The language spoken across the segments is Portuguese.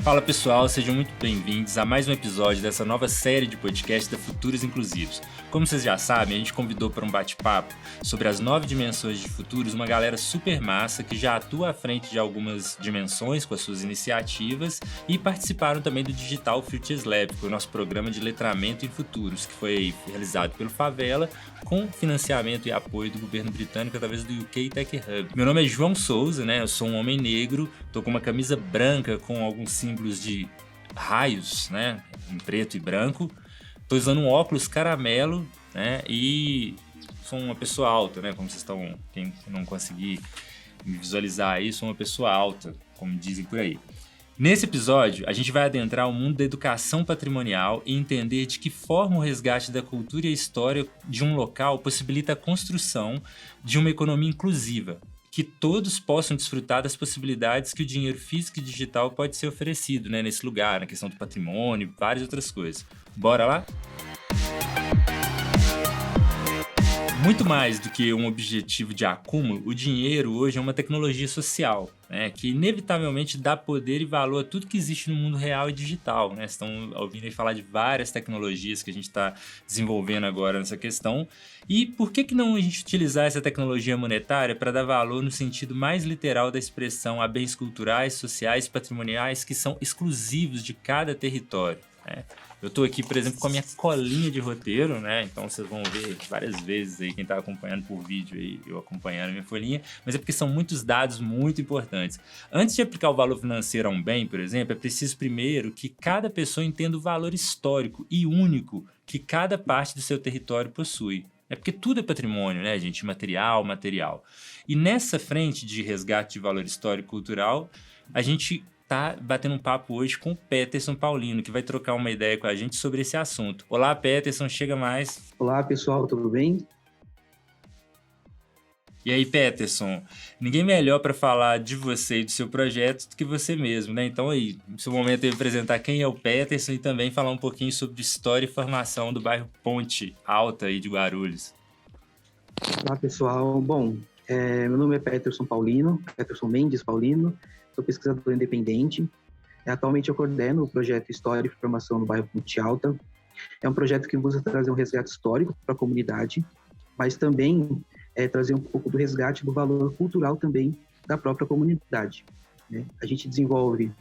Fala pessoal, sejam muito bem-vindos a mais um episódio dessa nova série de podcasts da Futuros Inclusivos. Como vocês já sabem, a gente convidou para um bate-papo sobre as 9 dimensões de futuros uma galera super massa que já atua à frente de algumas dimensões com as suas iniciativas e participaram também do Digital Futures Lab, que foi o nosso programa de letramento em futuros, que foi realizado pelo Favela com financiamento e apoio do governo britânico através do UK Tech Hub. Meu nome é João Souza, né? Eu sou um homem negro, tô com uma camisa branca com alguns símbolos de raios, né? Em preto e branco. Tô usando um óculos caramelo, né? E sou uma pessoa alta, né? Como vocês estão, quem não conseguir me visualizar aí, sou uma pessoa alta, como dizem por aí. Nesse episódio, a gente vai adentrar o mundo da educação patrimonial e entender de que forma o resgate da cultura e a história de um local possibilita a construção de uma economia inclusiva, que todos possam desfrutar das possibilidades que o dinheiro físico e digital pode ser oferecido, né, nesse lugar, na questão do patrimônio, várias outras coisas. Bora lá? Muito mais do que um objetivo de acúmulo, o dinheiro hoje é uma tecnologia social, né, que inevitavelmente dá poder e valor a tudo que existe no mundo real e digital. Né? Vocês estão ouvindo aí falar de várias tecnologias que a gente está desenvolvendo agora nessa questão. E por que não a gente utilizar essa tecnologia monetária para dar valor no sentido mais literal da expressão a bens culturais, sociais e patrimoniais que são exclusivos de cada território? Né? Eu estou aqui, por exemplo, com a minha colinha de roteiro, né? Então vocês vão ver várias vezes aí, quem está acompanhando por vídeo aí, eu acompanhando a minha folhinha, mas é porque são muitos dados muito importantes. Antes de aplicar o valor financeiro a um bem, por exemplo, é preciso primeiro que cada pessoa entenda o valor histórico e único que cada parte do seu território possui. É porque tudo é patrimônio, né, gente? Material. E nessa frente de resgate de valor histórico e cultural, a gente tá batendo um papo hoje com o Peterson Paulino, que vai trocar uma ideia com a gente sobre esse assunto. Olá, Peterson, chega mais. Olá, pessoal, tudo bem? E aí, Peterson, ninguém melhor para falar de você e do seu projeto do que você mesmo, né? Então aí, no seu momento eu apresentar quem é o Peterson e também falar um pouquinho sobre história e formação do bairro Ponte Alta aí de Guarulhos. Olá, pessoal. Bom, meu nome é Peterson Paulino, Peterson Mendes Paulino, sou pesquisador independente. Atualmente eu coordeno o projeto História e Formação no bairro Ponte Alta. É um projeto que busca trazer um resgate histórico para a comunidade, mas também trazer um pouco do resgate do valor cultural também da própria comunidade. Né?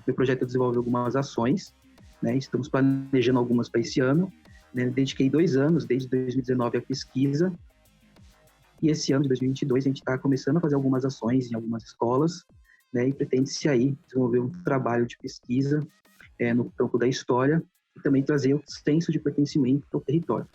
Meu projeto desenvolve algumas ações, né? Estamos planejando algumas para esse ano. Né? Dediquei 2 anos, desde 2019, à pesquisa. E esse ano de 2022 a gente está começando a fazer algumas ações em algumas escolas, né, e pretende-se aí desenvolver um trabalho de pesquisa no campo da história e também trazer o senso de pertencimento ao território.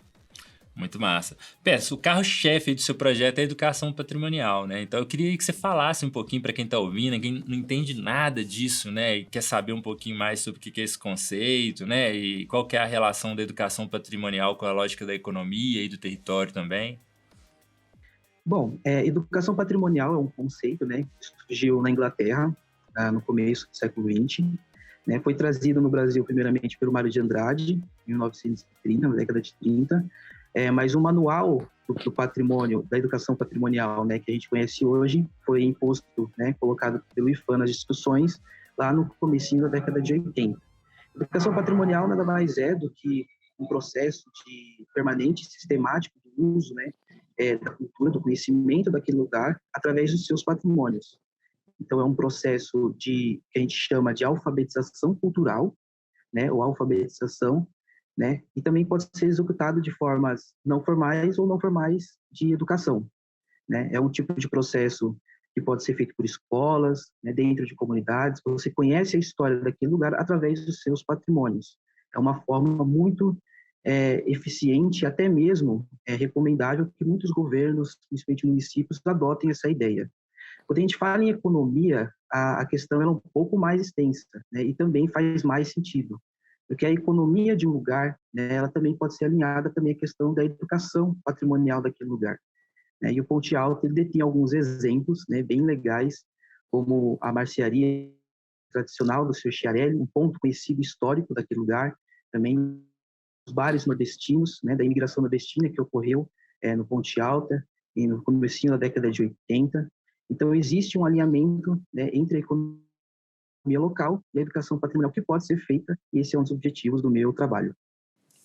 Muito massa. Peço, o carro-chefe do seu projeto é a educação patrimonial, né? Então eu queria que você falasse um pouquinho para quem está ouvindo, quem não entende nada disso, né? E quer saber um pouquinho mais sobre o que é esse conceito, né? E qual que é a relação da educação patrimonial com a lógica da economia e do território também. Bom, educação patrimonial é um conceito, né, que surgiu na Inglaterra, no começo do século XX, né, foi trazido no Brasil primeiramente pelo Mário de Andrade, em 1930, na década de 30, mas o manual do patrimônio, da educação patrimonial, né, que a gente conhece hoje, foi imposto, né, colocado pelo IFAM nas discussões lá no comecinho da década de 80. Educação patrimonial nada mais é do que um processo de permanente, sistemático do uso, né, da cultura, do conhecimento daquele lugar através dos seus patrimônios. Então, é um processo que a gente chama de alfabetização cultural, né, ou alfabetização, né, e também pode ser executado de formas não formais ou não formais de educação. Né? É um tipo de processo que pode ser feito por escolas, né, dentro de comunidades. Você conhece a história daquele lugar através dos seus patrimônios. É uma forma muito eficiente, até mesmo recomendável que muitos governos, principalmente municípios, adotem essa ideia. Quando a gente fala em economia, a questão é um pouco mais extensa, né, e também faz mais sentido, porque a economia de um lugar, né, ela também pode ser alinhada também à questão da educação patrimonial daquele lugar. Né, e o Ponte Alta ele detém alguns exemplos, né, bem legais, como a marcearia tradicional do seu Chiarelli, um ponto conhecido histórico daquele lugar, também os bares nordestinos, né, da imigração nordestina que ocorreu no Ponte Alta e no comecinho da década de 80. Então, existe um alinhamento, né, entre a economia local e a educação patrimonial que pode ser feita, e esse é um dos objetivos do meu trabalho.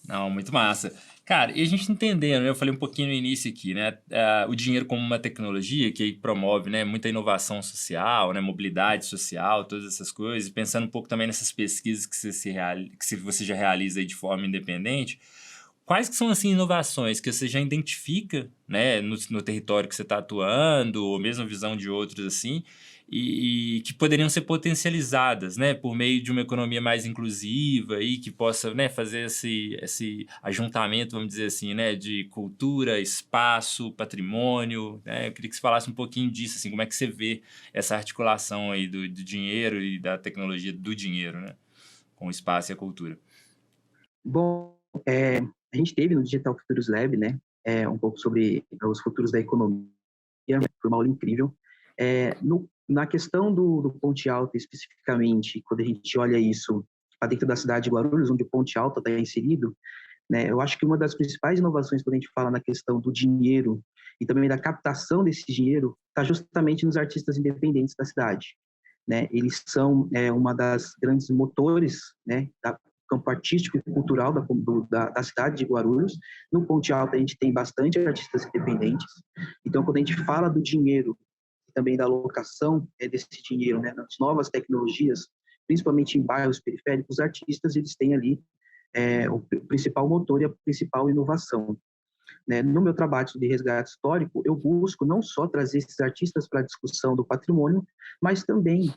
Não, muito massa. Cara, e a gente entendendo, né, eu falei um pouquinho no início aqui, né, o dinheiro como uma tecnologia que aí promove, né, muita inovação social, né, mobilidade social, todas essas coisas, e pensando um pouco também nessas pesquisas que você já realiza aí de forma independente, quais que são, assim, inovações que você já identifica, né, no território que você está atuando, ou mesmo a visão de outros, assim, e que poderiam ser potencializadas, né, por meio de uma economia mais inclusiva e que possa, né, fazer esse ajuntamento, vamos dizer assim, né, de cultura, espaço, patrimônio, né? Eu queria que você falasse um pouquinho disso, assim, como é que você vê essa articulação aí do dinheiro e da tecnologia do dinheiro, né, com o espaço e a cultura. Bom, a gente teve no Digital Futures Lab, né, um pouco sobre os futuros da economia, foi uma aula incrível. Na questão do Ponte Alta, especificamente, quando a gente olha isso para dentro da cidade de Guarulhos, onde o Ponte Alta está inserido, né, eu acho que uma das principais inovações quando a gente fala na questão do dinheiro e também da captação desse dinheiro está justamente nos artistas independentes da cidade. Né? Eles são uma das grandes motores, né, do campo artístico e cultural da cidade de Guarulhos. No Ponte Alta a gente tem bastante artistas independentes. Então, quando a gente fala do dinheiro e também da alocação desse dinheiro, né, nas novas tecnologias, principalmente em bairros periféricos, os artistas eles têm ali o principal motor e a principal inovação. Né? No meu trabalho de resgate histórico, eu busco não só trazer esses artistas para a discussão do patrimônio, mas também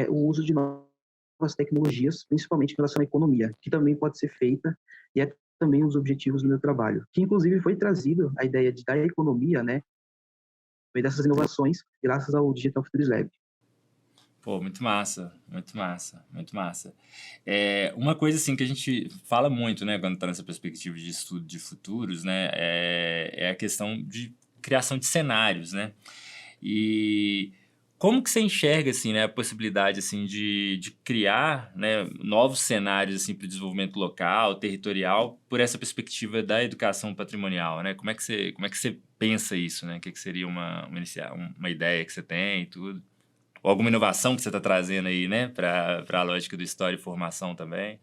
o uso de novas tecnologias, principalmente em relação à economia, que também pode ser feita, e é também um dos objetivos do meu trabalho, que inclusive foi trazido a ideia da economia, né, dessas inovações, graças ao Digital Futures Lab. Pô, muito massa, muito massa, muito massa. Uma coisa assim que a gente fala muito, né, quando está nessa perspectiva de estudo de futuros, né, é a questão de criação de cenários, né? E como que você enxerga assim, né, a possibilidade assim de criar, né, novos cenários assim para o desenvolvimento local, territorial, por essa perspectiva da educação patrimonial, né? Como é que você pensa isso, né? O que seria uma ideia que você tem e tudo? Ou alguma inovação que você está trazendo aí, né, para a lógica do história e formação também?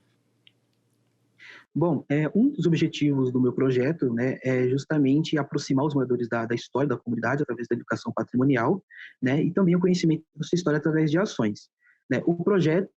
Bom, um dos objetivos do meu projeto, né, é justamente aproximar os moradores da história da comunidade através da educação patrimonial, né, e também o conhecimento da sua história através de ações. Né? O projeto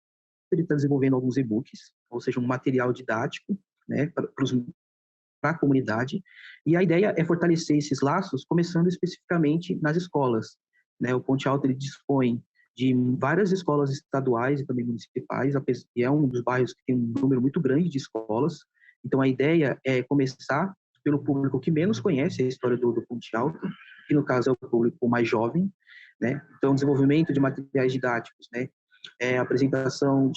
ele está desenvolvendo alguns e-books, ou seja, um material didático, né, para a comunidade, e a ideia é fortalecer esses laços, começando especificamente nas escolas. Né? O Ponte Alto ele dispõe de várias escolas estaduais e também municipais, e é um dos bairros que tem um número muito grande de escolas. Então, a ideia é começar pelo público que menos conhece a história do Ponte Alto, que no caso é o público mais jovem. Né? Então, desenvolvimento de materiais didáticos, né? Apresentação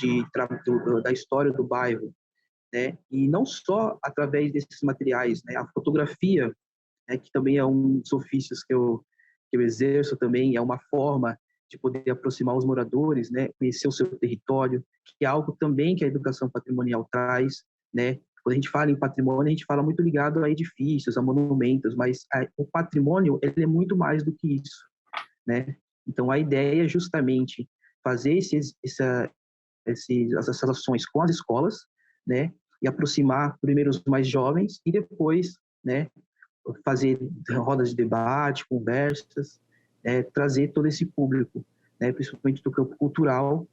da história do bairro, né? E não só através desses materiais, né? A fotografia, né? Que também é um dos ofícios que eu exerço também, é uma forma de poder aproximar os moradores, né? Conhecer o seu território, que é algo também que a educação patrimonial traz, né? Quando a gente fala em patrimônio, a gente fala muito ligado a edifícios, a monumentos, mas o patrimônio ele é muito mais do que isso, né? Então a ideia é justamente fazer essas ações com as escolas, né, e aproximar primeiro os mais jovens e depois, né, fazer rodas de debate, conversas, trazer todo esse público, né, principalmente do campo cultural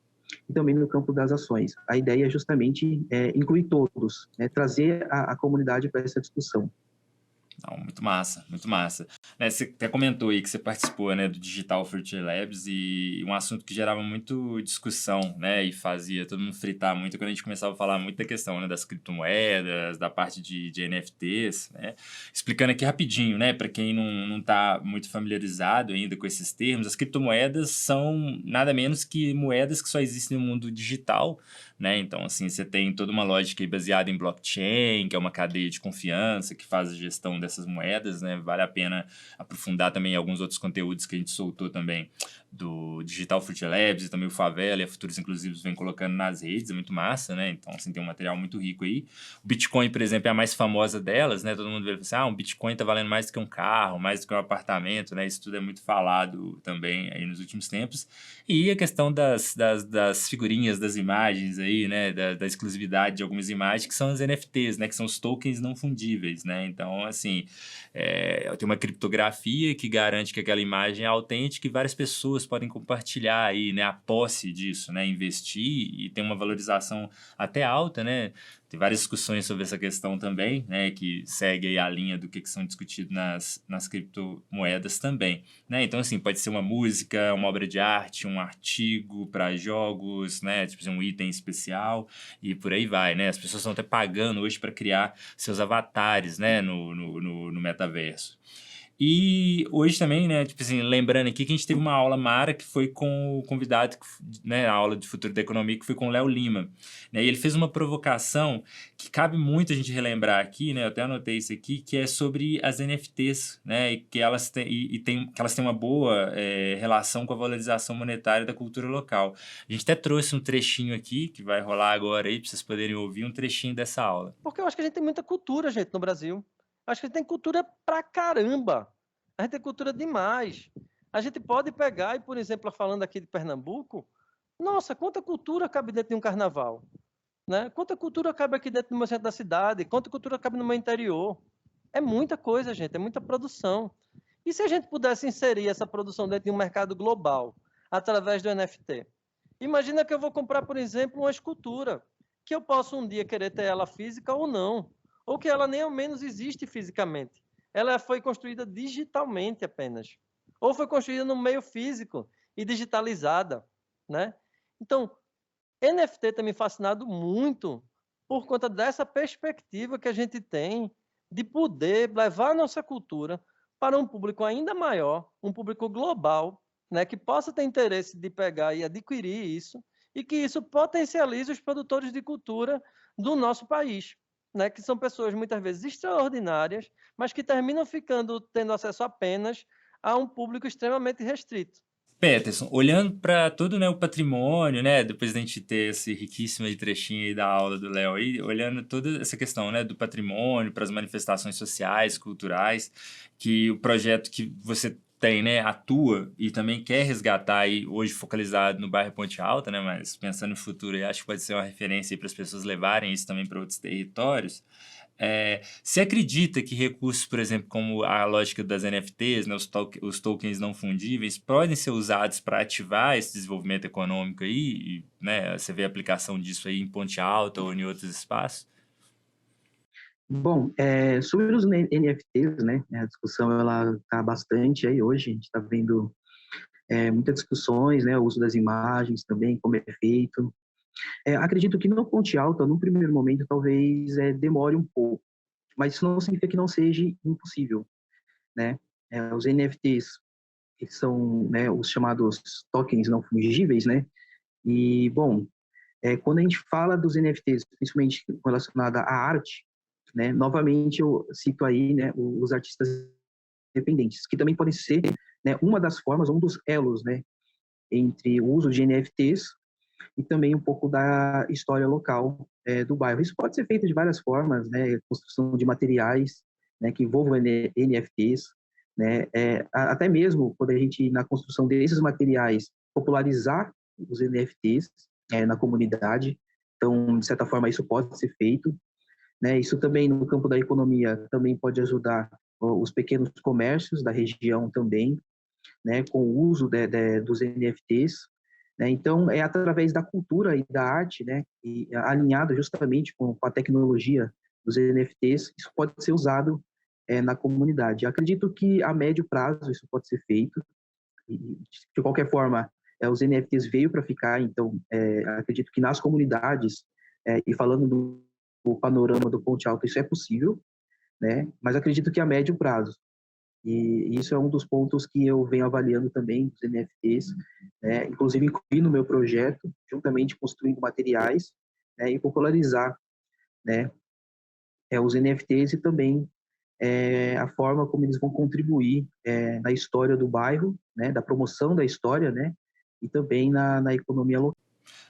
e também no campo das ações. A ideia é justamente incluir todos, né, trazer a comunidade para essa discussão. Não, muito massa, muito massa. Né, você até comentou aí que você participou, né, do Digital Future Labs e um assunto que gerava muito discussão, né, e fazia todo mundo fritar muito quando a gente começava a falar muito da questão, né, das criptomoedas, da parte de NFTs, né. Explicando aqui rapidinho, né, para quem não está muito familiarizado ainda com esses termos, as criptomoedas são nada menos que moedas que só existem no mundo digital, né, então assim, você tem toda uma lógica aí baseada em blockchain, que é uma cadeia de confiança que faz a gestão dessas moedas, né? Vale a pena aprofundar também alguns outros conteúdos que a gente soltou também do Digital Fruit Labs e também o Favela e a Futuros Inclusivos vem colocando nas redes, é muito massa, né? Então, assim, tem um material muito rico aí. O Bitcoin, por exemplo, é a mais famosa delas, né? Todo mundo vê assim, um Bitcoin tá valendo mais do que um carro, mais do que um apartamento, né? Isso tudo é muito falado também aí nos últimos tempos. E a questão das figurinhas, das imagens aí, né? Da exclusividade de algumas imagens, que são as NFTs, né? Que são os tokens não fundíveis, né? Então, assim, tem uma criptografia que garante que aquela imagem é autêntica e várias pessoas podem compartilhar aí, né, a posse disso, né, investir e tem uma valorização até alta, né? Tem várias discussões sobre essa questão também, né, que segue aí a linha do que são discutidos nas criptomoedas também, né? Então, assim, pode ser uma música, uma obra de arte, um artigo para jogos, né, tipo um item especial e por aí vai, né? As pessoas estão até pagando hoje para criar seus avatares, né, no metaverso. E hoje também, né, tipo assim, lembrando aqui que a gente teve uma aula mara que foi com o convidado, né, a aula de Futuro da Economia, que foi com o Léo Lima, né, e ele fez uma provocação que cabe muito a gente relembrar aqui, né, eu até anotei isso aqui, que é sobre as NFTs, né, e que elas têm uma boa relação com a valorização monetária da cultura local. A gente até trouxe um trechinho aqui, que vai rolar agora aí, para vocês poderem ouvir um trechinho dessa aula. Porque eu acho que a gente tem muita cultura, gente, no Brasil. Acho que a gente tem cultura pra caramba. A gente tem cultura demais. A gente pode pegar e, por exemplo, falando aqui de Pernambuco, nossa, quanta cultura cabe dentro de um carnaval, né? Quanta cultura cabe aqui dentro do meu centro da cidade? Quanta cultura cabe no meu interior? É muita coisa, gente, é muita produção. E se a gente pudesse inserir essa produção dentro de um mercado global, através do NFT? Imagina que eu vou comprar, por exemplo, uma escultura, que eu posso um dia querer ter ela física ou não, ou que ela nem ao menos existe fisicamente. Ela foi construída digitalmente apenas, ou foi construída no meio físico e digitalizada, né? Então, NFT tem me fascinado muito por conta dessa perspectiva que a gente tem de poder levar a nossa cultura para um público ainda maior, um público global, né, que possa ter interesse de pegar e adquirir isso, e que isso potencialize os produtores de cultura do nosso país, né, que são pessoas muitas vezes extraordinárias, mas que terminam tendo acesso apenas a um público extremamente restrito. Peterson, olhando para todo, né, o patrimônio, né, depois da gente ter esse riquíssimo trechinho aí da aula do Léo aí, olhando toda essa questão, né, do patrimônio para as manifestações sociais, culturais, que o projeto que você tem, né, atua e também quer resgatar aí, hoje focalizado no bairro Ponte Alta, né, mas pensando no futuro, eu acho que pode ser uma referência para as pessoas levarem isso também para outros territórios. Você acredita que recursos, por exemplo, como a lógica das NFTs, né, os tokens não fundíveis, podem ser usados para ativar esse desenvolvimento econômico aí? E, né, você vê a aplicação disso aí em Ponte Alta ou em outros espaços? Bom, sobre os NFTs, né, a discussão ela está bastante aí hoje, a gente está vendo muitas discussões, né, o uso das imagens também, como é feito. Acredito que no Ponte Alta, no primeiro momento, talvez demore um pouco, mas isso não significa que não seja impossível, né? Os NFTs, que são, né, os chamados tokens não fungíveis, né? E, bom, quando a gente fala dos NFTs, principalmente relacionado à arte, né, novamente eu cito aí, né, os artistas independentes, que também podem ser, né, uma das formas, um dos elos, né, entre o uso de NFTs e também um pouco da história local do bairro. Isso pode ser feito de várias formas, né, construção de materiais, né, que envolvam NFTs, né, até mesmo quando a gente, na construção desses materiais, popularizar os NFTs na comunidade. Então, de certa forma, isso pode ser feito, né? Isso também no campo da economia também pode ajudar os pequenos comércios da região também, né, com o uso dos NFTs, né? Então é através da cultura e da arte, né, e alinhado justamente com a tecnologia dos NFTs, isso pode ser usado na comunidade. Acredito que a médio prazo isso pode ser feito. E, de qualquer forma, os NFTs veio para ficar, então acredito que nas comunidades e falando do panorama do Ponte Alta isso é possível, né? Mas acredito que a médio prazo. E isso é um dos pontos que eu venho avaliando também dos NFTs, né? Inclusive incluir no meu projeto, juntamente construindo materiais, né? E popularizar, né? Os NFTs e também a forma como eles vão contribuir na história do bairro, né, da promoção da história, né, e também na economia local.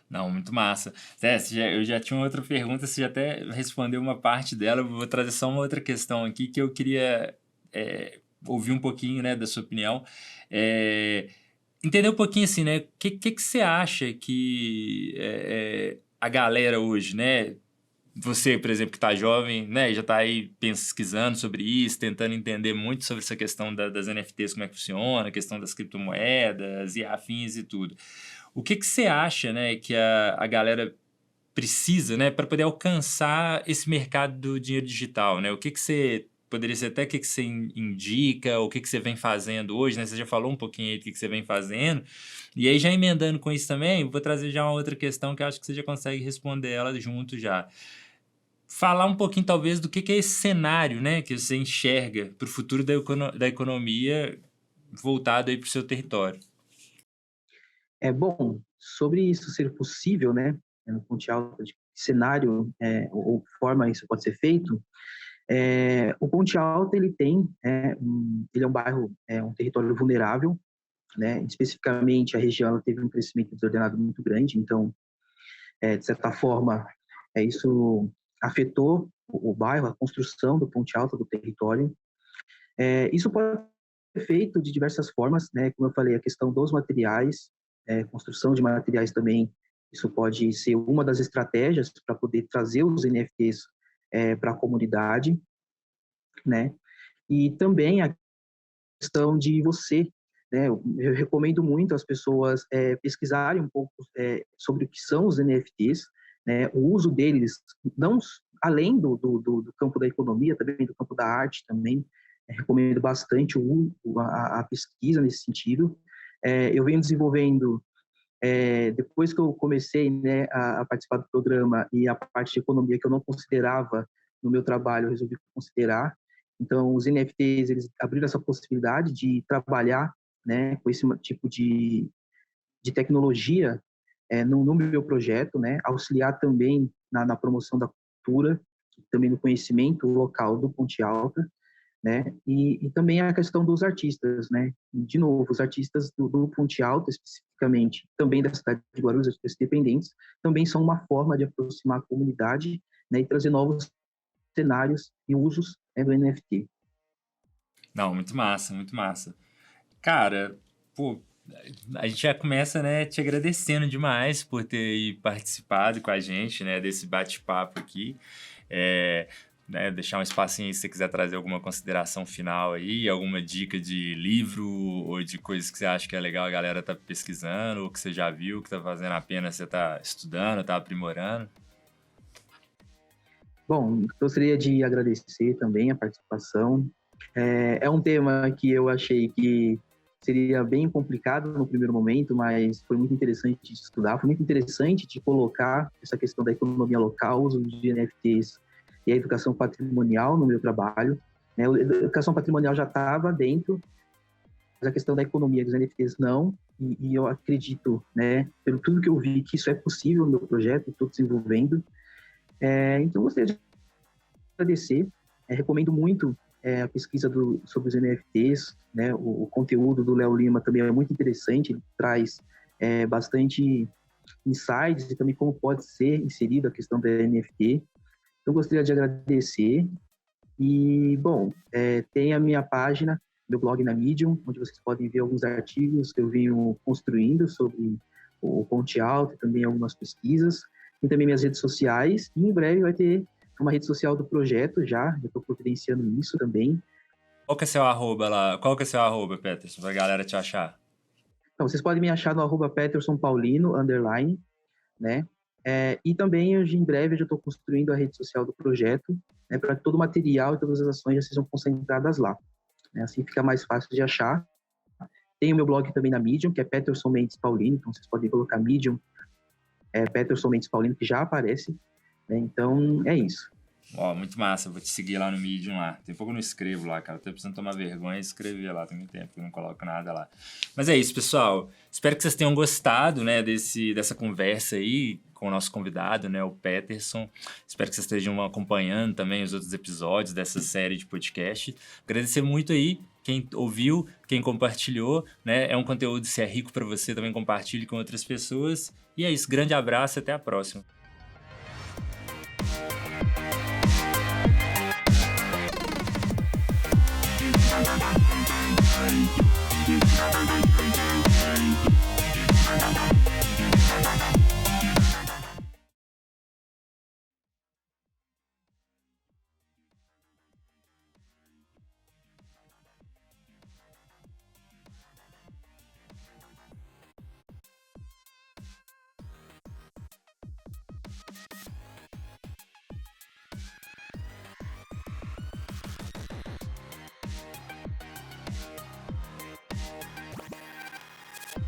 Não, muito massa. Zé, eu já tinha uma outra pergunta, você já até respondeu uma parte dela, eu vou trazer só uma outra questão aqui que eu queria ouvir um pouquinho, né, da sua opinião. Entender um pouquinho assim, né, o que você acha que a galera hoje, né, você, por exemplo, que está jovem, né, já está aí pesquisando sobre isso, tentando entender muito sobre essa questão das NFTs, como é que funciona, a questão das criptomoedas e afins e tudo. O que você acha, né, que a galera precisa, né, para poder alcançar esse mercado do dinheiro digital, né? O que você poderia ser até o que você indica, o que você vem fazendo hoje, né? Você já falou um pouquinho aí do que você vem fazendo. E aí, já emendando com isso também, vou trazer já uma outra questão que eu acho que você já consegue responder ela junto já. Falar um pouquinho, talvez, do que é esse cenário, né, que você enxerga para o futuro da economia voltado aí para o seu território. Bom, sobre isso ser possível, né, no Ponte Alta, de cenário ou forma isso pode ser feito, o Ponte Alta ele ele é um bairro, um território vulnerável, né, especificamente a região teve um crescimento desordenado muito grande, então, de certa forma, isso afetou o bairro, a construção do Ponte Alta, do território. Isso pode ser feito de diversas formas, né, como eu falei, a questão dos materiais, construção de materiais também, isso pode ser uma das estratégias para poder trazer os NFTs para a comunidade, né? E também a questão de você, né? Eu recomendo muito as pessoas pesquisarem um pouco sobre o que são os NFTs, né? O uso deles, não além do campo da economia, também do campo da arte também, recomendo bastante a pesquisa nesse sentido. Eu venho desenvolvendo depois que eu comecei, né, a participar do programa e a parte de economia que eu não considerava no meu trabalho, eu resolvi considerar. Então, os NFTs, eles abriram essa possibilidade de trabalhar, né, com esse tipo de tecnologia no meu projeto, né, auxiliar também na promoção da cultura, também no conhecimento local do Ponte Alta, né? E também a questão dos artistas, né? De novo, os artistas do Ponte Alta, especificamente, também da cidade de Guarulhos, artistas independentes, também são uma forma de aproximar a comunidade, né? E trazer novos cenários e usos do NFT. Não, muito massa, muito massa. Cara, pô, a gente já começa, né, te agradecendo demais por ter aí participado com a gente, né, desse bate-papo aqui. Né, deixar um espacinho aí se você quiser trazer alguma consideração final aí, alguma dica de livro ou de coisas que você acha que é legal a galera tá pesquisando, ou que você já viu, que tá fazendo a pena você tá estudando, tá aprimorando. Bom, gostaria de agradecer também a participação. É um tema que eu achei que seria bem complicado no primeiro momento, mas foi muito interessante de estudar, foi muito interessante de colocar essa questão da economia local, uso de NFTs e a educação patrimonial no meu trabalho. A educação patrimonial já estava dentro, mas a questão da economia dos NFTs não, e eu acredito, né, pelo tudo que eu vi, que isso é possível no meu projeto, estou desenvolvendo. Então, eu gostaria de agradecer, recomendo muito a pesquisa sobre os NFTs, né, o conteúdo do Léo Lima também é muito interessante, ele traz bastante insights e também como pode ser inserido a questão da NFT. Então, gostaria de agradecer. E, bom, tem a minha página, meu blog na Medium, onde vocês podem ver alguns artigos que eu venho construindo sobre o Ponte Alta e também algumas pesquisas. Tem também minhas redes sociais. E em breve vai ter uma rede social do projeto já estou providenciando isso também. Qual que é seu arroba lá? Qual que é seu arroba, Peterson, pra galera te achar? Então, vocês podem me achar no @PetersonPaulino, _ né? E também, hoje, em breve, eu já estou construindo a rede social do projeto, né, para todo o material e todas as ações já sejam concentradas lá. Né? Assim fica mais fácil de achar. Tem o meu blog também na Medium, que é Peterson Mendes Paulino, então vocês podem colocar Medium, Peterson Mendes Paulino, que já aparece. Né? Então, é isso. Ó, muito massa, vou te seguir lá no Medium lá. Tem pouco eu não escrevo lá, cara. Tô precisando tomar vergonha e escrever lá. Tem muito tempo que eu não coloco nada lá. Mas é isso, pessoal. Espero que vocês tenham gostado, né, dessa conversa aí com o nosso convidado, né, o Peterson. Espero que vocês estejam acompanhando também os outros episódios dessa série de podcast. Agradecer muito aí quem ouviu, quem compartilhou, né? É um conteúdo, se é rico para você, também compartilhe com outras pessoas. E é isso, grande abraço e até a próxima. We'll be right back.